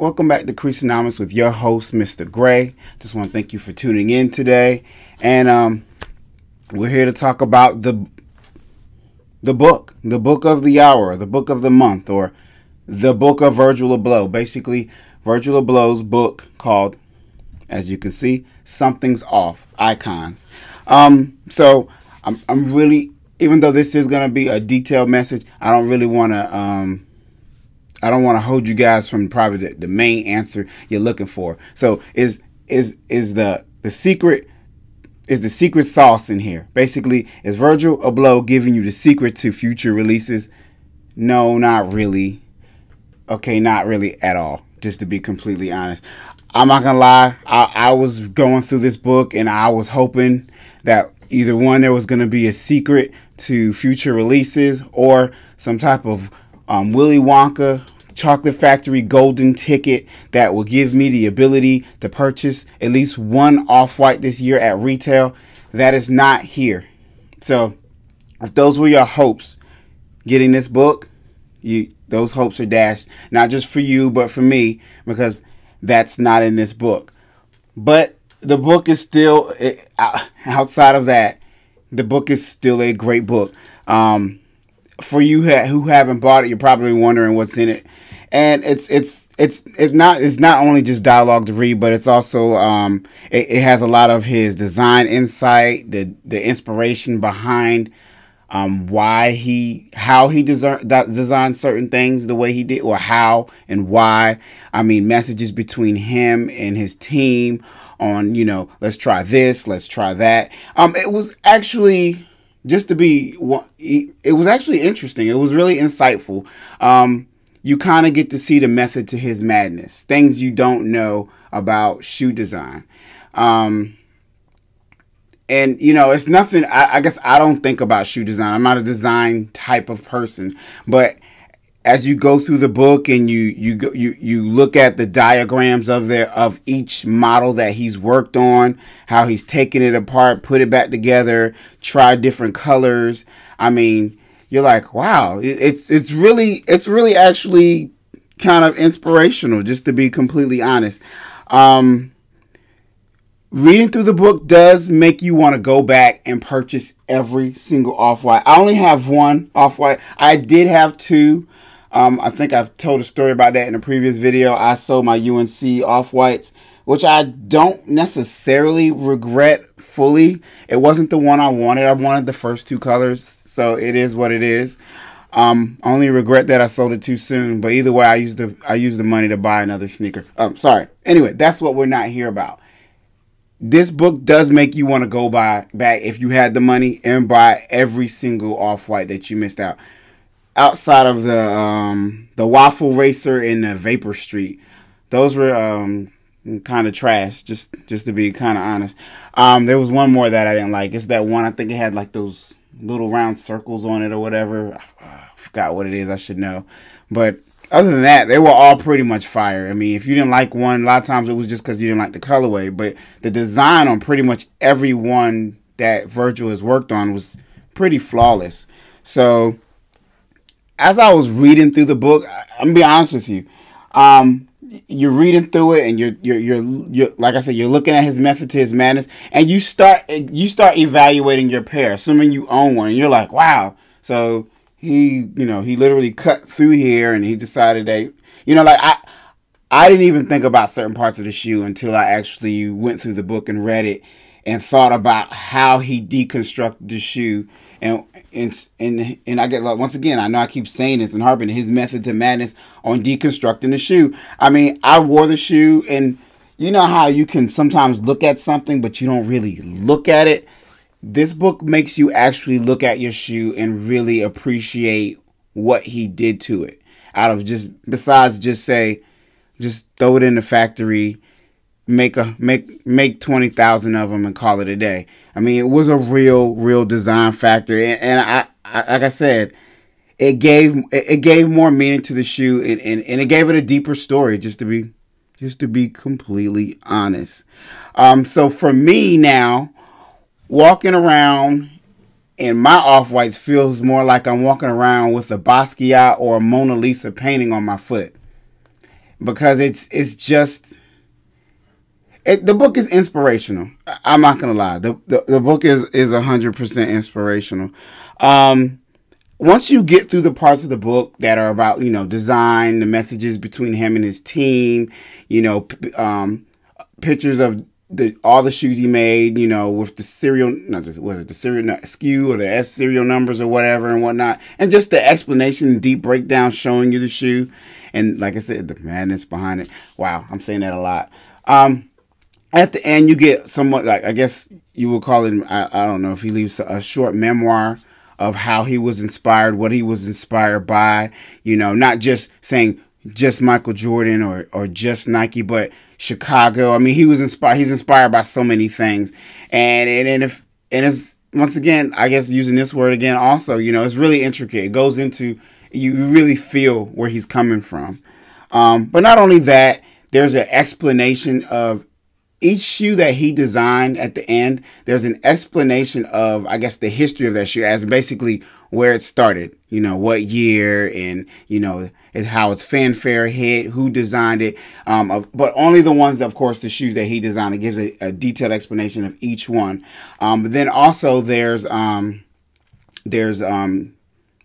Welcome back to Creasonomics with your host, Mr. Gray. Just want to thank you for tuning in today. And we're here to talk about the book of the hour, the book of the month, or the book of Virgil Abloh. Basically, Virgil Abloh's book called, as you can see, Something's Off, Icons. So I'm really, even though this is going to be a detailed message, I don't really want to, I don't want to hold you guys from probably the main answer you're looking for. So is the secret sauce in here? Basically, is Virgil Abloh giving you the secret to future releases? No, not really. Okay, not really at all. Just to be completely honest, I'm not gonna lie. I was going through this book and I was hoping that either one, there was gonna be a secret to future releases or some type of Willy Wonka Chocolate Factory golden ticket that will give me the ability to purchase at least one Off-White this year at retail. That is not here. So if those were your hopes getting this book, those hopes are dashed. Not just for you, but for me, because that's not in this book. But the book is still, outside of that, the book is still a great book. For you who haven't bought it, you're probably wondering what's in it. And it's not only just dialogue to read, but it's also it has a lot of his design insight, the inspiration behind how he designed certain things the way he did, or how and why. I mean, messages between him and his team on, let's try this, let's try that. It was actually, it was actually interesting. It was really insightful. You kind of get to see the method to his madness, things you don't know about shoe design. And, it's nothing, I guess I don't think about shoe design. I'm not a design type of person, but as you go through the book and you look at the diagrams of each model that he's worked on, how he's taken it apart, put it back together, tried different colors. I mean, you're like, wow, it's really actually kind of inspirational, just to be completely honest. Reading through the book does make you want to go back and purchase every single Off-White. I only have one Off-White. I did have two. I think I've told a story about that in a previous video. I sold my UNC Off-Whites, which I don't necessarily regret fully. It wasn't the one I wanted. I wanted the first two colors, so it is what it is. Only regret that I sold it too soon. But either way, I used the money to buy another sneaker. Sorry. Anyway, that's what we're not here about. This book does make you want to go back if you had the money and buy every single Off-White that you missed out. Outside of the Waffle Racer and the Vapor Street, those were kind of trash. Just to be kind of honest. There was one more that I didn't like. It's that one, I think it had like those little round circles on it or whatever. I forgot what it is. I should know. But other than that, they were all pretty much fire. I mean, if you didn't like one, a lot of times it was just because you didn't like the colorway. But the design on pretty much every one that Virgil has worked on was pretty flawless. So as I was reading through the book, I'm gonna be honest with you. You're reading through it, and you're like I said, you're looking at his method to his madness, and you start evaluating your pair, assuming you own one, and you're like, wow. So he literally cut through here, and he decided that, like I didn't even think about certain parts of the shoe until I actually went through the book and read it and thought about how he deconstructed the shoe. And I get, like, once again, I know I keep saying this and harping, his method to madness on deconstructing the shoe. I mean, I wore the shoe, and you know how you can sometimes look at something, but you don't really look at it. This book makes you actually look at your shoe and really appreciate what he did to it. Besides just throw it in the factory, make 20,000 of them and call it a day. I mean, it was a real design factor, and I like I said, it gave more meaning to the shoe, and it gave it a deeper story. Just to be completely honest. So for me now, walking around in my Off-Whites feels more like I'm walking around with a Basquiat or a Mona Lisa painting on my foot. because it's just the book is inspirational. I'm not gonna lie. The book is 100% inspirational. Um, Once you get through the parts of the book that are about, design, the messages between him and his team, pictures of all the shoes he made, with the serial, not just, was it the serial SKU or the S serial numbers or whatever and whatnot, and just the explanation, deep breakdown showing you the shoe, and like I said, the madness behind it. Wow, I'm saying that a lot. At the end, you get somewhat, like, I guess you would call it, I don't know if he leaves a short memoir of how he was inspired, what he was inspired by, not just saying just Michael Jordan or just Nike, but Chicago. I mean, he's inspired by so many things. And it's, once again, I guess using this word again also, it's really intricate. It goes into, you really feel where he's coming from. But not only that, there's an explanation of each shoe that he designed. At the end, there's an explanation of, I guess, the history of that shoe, as basically where it started, what year, and, how its fanfare hit, who designed it. But only the ones that, of course, the shoes that he designed. It gives a detailed explanation of each one. But then also there's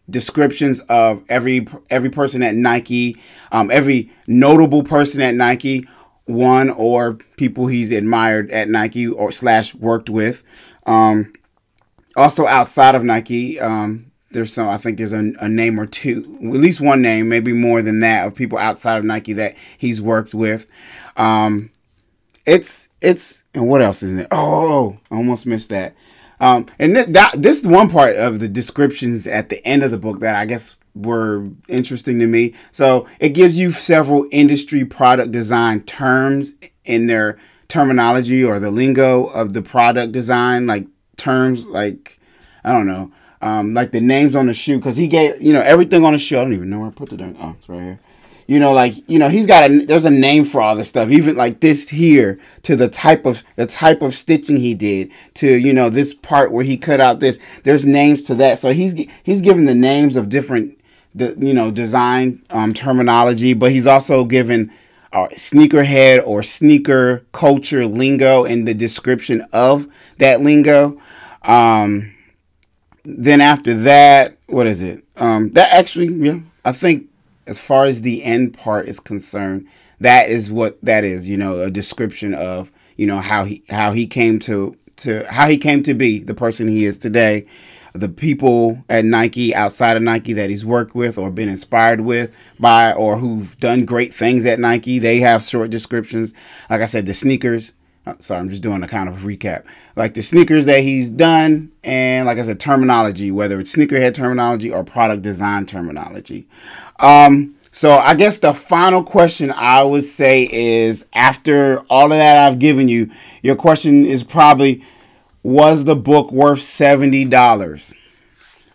descriptions of every person at Nike, every notable person at Nike, one or people he's admired at Nike or / worked with. Also outside of Nike, there's I think there's a name or two, at least one name, maybe more than that, of people outside of Nike that he's worked with. It's and what else is in there? Oh, I almost missed that. And this is one part of the descriptions at the end of the book that I guess were interesting to me. So it gives you several industry product design terms in their terminology or the lingo of the product design, like terms like, I don't know, like the names on the shoe, because he gave, everything on the shoe. I don't even know where I put the darn, oh, it's right here. He's got there's a name for all this stuff, even like this here, to the type of stitching he did, to, this part where he cut out this, there's names to that. So he's given the names of different, design terminology, but he's also given sneakerhead or sneaker culture lingo in the description of that lingo. Then after that, what is it? That actually, yeah, I think as far as the end part is concerned, that is what that is, a description of, how he came to be the person he is today. The people at Nike, outside of Nike, that he's worked with or been inspired by, or who've done great things at Nike, they have short descriptions. Like I said, the sneakers. Sorry, I'm just doing a kind of recap. Like the sneakers that he's done, and like I said, terminology, whether it's sneakerhead terminology or product design terminology. So I guess the final question I would say is, after all of that I've given you, your question is probably, was the book worth $70?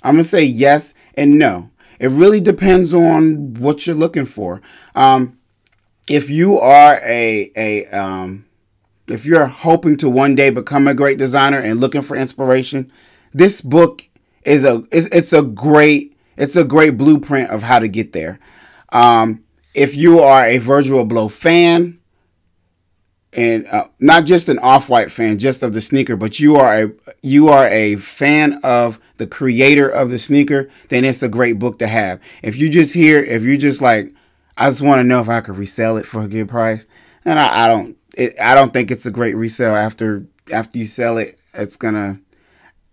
I'm going to say yes and no. It really depends on what you're looking for. If you are if you're hoping to one day become a great designer and looking for inspiration, this book is a great blueprint of how to get there. If you are a Virgil Abloh fan, and not just an Off-White fan, just of the sneaker, but you are a fan of the creator of the sneaker, then it's a great book to have. If you're just like, I just want to know if I could resell it for a good price, and I don't think it's a great resale. After you sell it, it's gonna,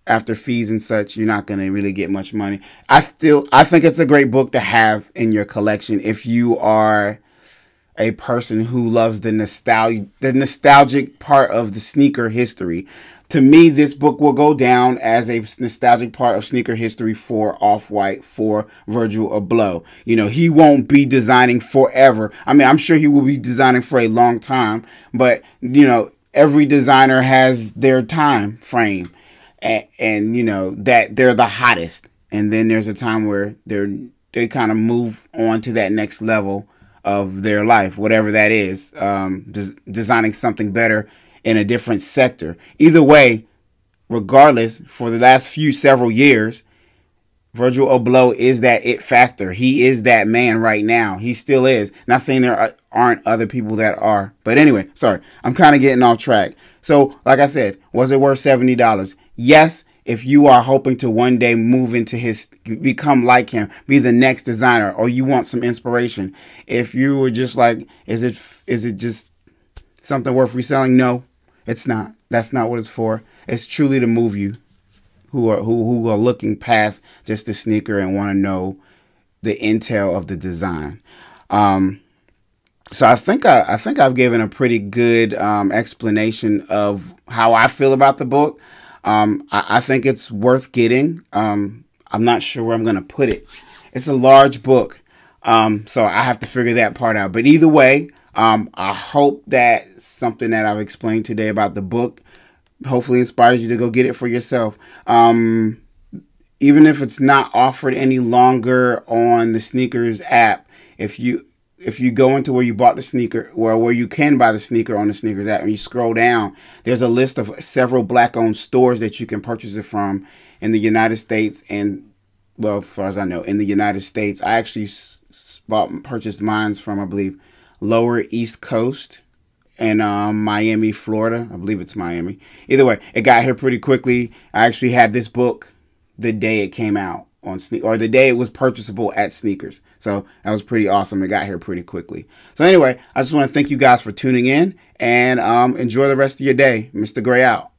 after fees and such, you're not gonna really get much money. I think it's a great book to have in your collection if you are a person who loves the nostalgic part of the sneaker history. To me, this book will go down as a nostalgic part of sneaker history for Off-White, for Virgil Abloh. He won't be designing forever. I mean, I'm sure he will be designing for a long time, but, every designer has their time frame, and that they're the hottest. And then there's a time where they kind of move on to that next level of their life, whatever that is, designing something better in a different sector. Either way, regardless, for the last several years, Virgil Abloh is that it factor. He is that man right now. He still is. Not saying there aren't other people that are. But anyway, sorry. I'm kind of getting off track. So, like I said, was it worth $70? Yes, if you are hoping to one day move into his, become like him, be the next designer, or you want some inspiration. If you were just like, is it just something worth reselling? No, it's not. That's not what it's for. It's truly to move you who are looking past just the sneaker and want to know the intel of the design. So I think I've given a pretty good explanation of how I feel about the book. I think it's worth getting. I'm not sure where I'm going to put it. It's a large book, so I have to figure that part out. But either way, I hope that something that I've explained today about the book hopefully inspires you to go get it for yourself. Even if it's not offered any longer on the Sneakers app, if you go into where you bought the sneaker, or where you can buy the sneaker on the Sneakers app, and you scroll down, there's a list of several black-owned stores that you can purchase it from in the United States. And, well, as far as I know, in the United States, I actually purchased mine from, I believe, Lower East Coast and Miami, Florida. I believe it's Miami. Either way, it got here pretty quickly. I actually had this book the day it came out on or the day it was purchasable at Sneakers. So that was pretty awesome. It got here pretty quickly. So anyway, I just want to thank you guys for tuning in, and enjoy the rest of your day. Mr. Gray out.